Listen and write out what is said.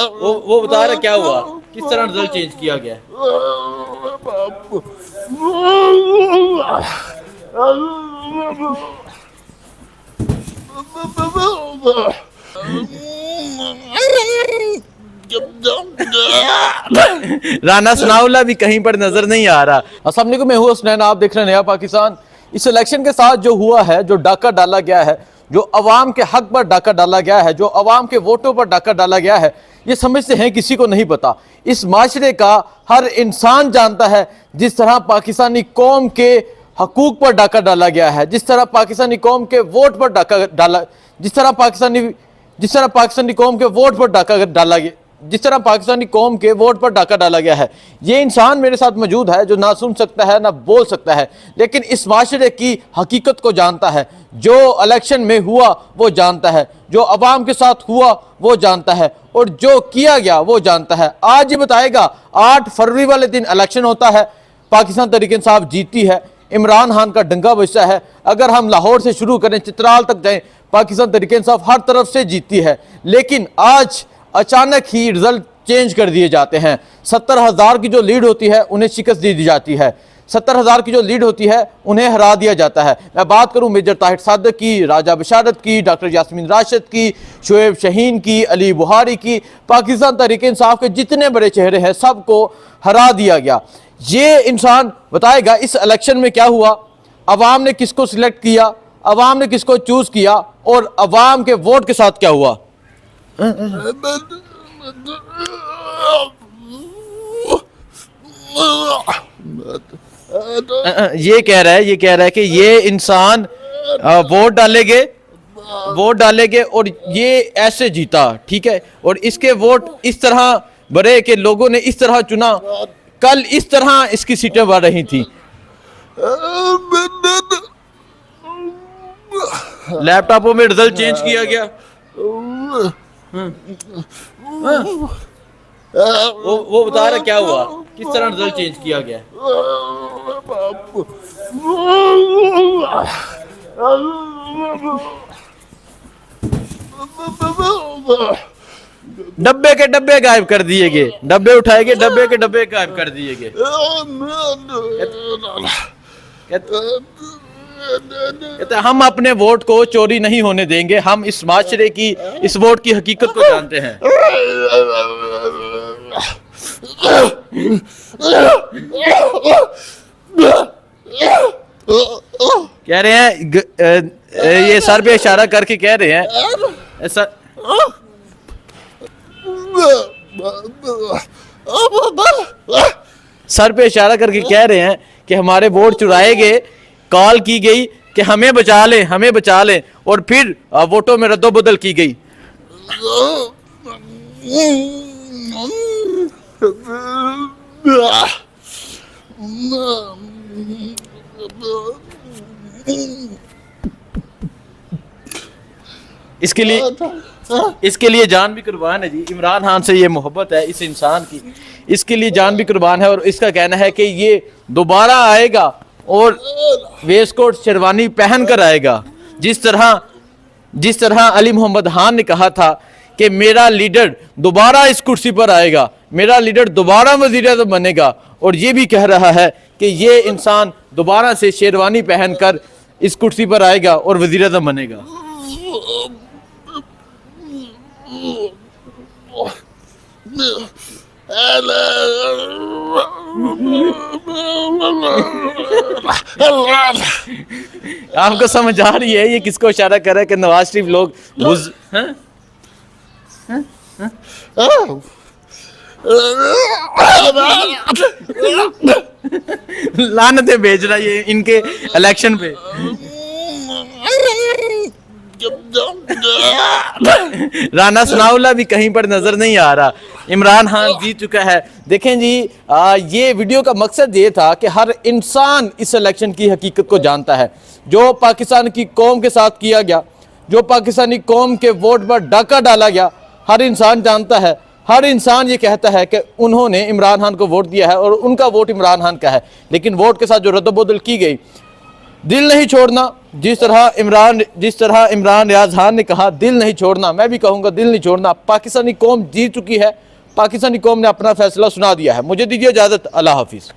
वो बता रहा क्या हुआ, किस तरह रिजल्ट चेंज किया गया। राना सनाउल्लाह भी कहीं पर नजर नहीं आ रहा। अस्सलाम वालेकुम, मैं हूं हसनैन, आप देख रहे हैं नया पाकिस्तान। इस इलेक्शन के साथ जो हुआ है, जो डाका डाला गया है, जो अवाम के हक पर डाका डाला गया है, जो अवाम के वोटों पर डाका डाला गया है, ये समझते हैं किसी को नहीं पता। इस माशरे का हर इंसान जानता है जिस तरह पाकिस्तानी कौम के हकूक पर डाका डाला गया है, जिस तरह पाकिस्तानी कौम के वोट पर डाका डाला, जिस तरह पाकिस्तानी कौम के वोट पर डाका डाला गया, जिस तरह पाकिस्तानी कौम के वोट पर डाका डाला गया है। ये इंसान मेरे साथ मौजूद है जो ना सुन सकता है ना बोल सकता है, लेकिन इस माशरे की हकीकत को जानता है। जो इलेक्शन में हुआ वो जानता है, जो अवाम के साथ हुआ वो जानता है, और जो किया गया वो जानता है। आज ये बताएगा, 8 फरवरी वाले दिन इलेक्शन होता है, पाकिस्तान तहरीक इंसाफ जीती है, इमरान खान का डंगा बजता है। अगर हम लाहौर से शुरू करें, चित्राल तक जाएं, पाकिस्तान तहरीक इंसाफ हर तरफ से जीती है। लेकिन आज अचानक ही रिजल्ट चेंज कर दिए जाते हैं। 70,000 की जो लीड होती है उन्हें शिकस्त दी जाती है, 70,000 की जो लीड होती है उन्हें हरा दिया जाता है। मैं बात करूं मेजर ताहिर सादिक की, राजा बशारत की, डॉक्टर यास्मीन राशिद की, शोएब शहीन की, अली बुहारी की, पाकिस्तान तहरीक इंसाफ के जितने बड़े चेहरे हैं सबको हरा दिया गया। ये इंसान बताएगा इस इलेक्शन में क्या हुआ, अवाम ने किसको सिलेक्ट किया, अवाम ने किसको चूज किया, और अवाम के वोट के साथ क्या हुआ। ये कह रहा है कि ये इंसान वोट डालेंगे और ये ऐसे जीता, ठीक है, और इसके वोट इस तरह भरे कि लोगों ने इस तरह चुना, कल इस तरह इसकी सीटें बढ़ रही थी। लैपटॉपों में रिजल्ट चेंज किया गया। वो बता रहा क्या हुआ, किस तरह रिजल्ट चेंज किया गया। डब्बे के डब्बे गायब कर दिए गए, डब्बे उठाए गए, डब्बे के डब्बे गायब कर दिए गए। कहते हम अपने वोट को चोरी नहीं होने देंगे, हम इस माशरे की, इस वोट की हकीकत को जानते हैं। कह रहे हैं, ये सर पे इशारा करके कह रहे हैं, सर पे इशारा करके कह रहे हैं कि हमारे वोट चुराए गए, कॉल की गई कि हमें बचा लें, और फिर वोटों में रद्दोबदल की गई। इसके लिए जान भी कुर्बान है जी। इमरान खान से ये मोहब्बत है इस इंसान की, इसके लिए जान भी कुर्बान है। और इसका कहना है कि ये दोबारा आएगा और वेस्टकोट शेरवानी पहन कर आएगा, जिस तरह अली मोहम्मद खान ने कहा था कि मेरा लीडर दोबारा इस कुर्सी पर आएगा, मेरा लीडर दोबारा वज़ीर-ए-आज़म बनेगा। और ये भी कह रहा है कि ये इंसान दोबारा से शेरवानी पहनकर इस कुर्सी पर आएगा और वज़ीर-ए-आज़म बनेगा। आपको समझ आ रही है ये किसको इशारा कर रहा है कि नवाज शरीफ लोग लानतें भेज रहा है ये इनके इलेक्शन पे। राना सनाउल्लाह भी कहीं पर नजर नहीं आ रहा। इमरान खान जीत चुका है। देखें जी, ये वीडियो का मकसद ये था कि हर इंसान इस इलेक्शन की हकीकत को जानता है। जो पाकिस्तान की कौम के साथ किया गया, जो पाकिस्तानी कौम के वोट पर डाका डाला गया, हर इंसान जानता है। हर इंसान ये कहता है कि उन्होंने इमरान खान को वोट दिया है और उनका वोट इमरान खान का है। लेकिन वोट के साथ जो रद्दोबदल की गई, दिल नहीं छोड़ना, जिस तरह इमरान रियाज खान ने कहा दिल नहीं छोड़ना, मैं भी कहूँगा दिल नहीं छोड़ना। पाकिस्तानी कौम जीत चुकी है, पाकिस्तानी कौम ने अपना फैसला सुना दिया है। मुझे दीजिए इजाज़त, अल्लाह हाफिज़।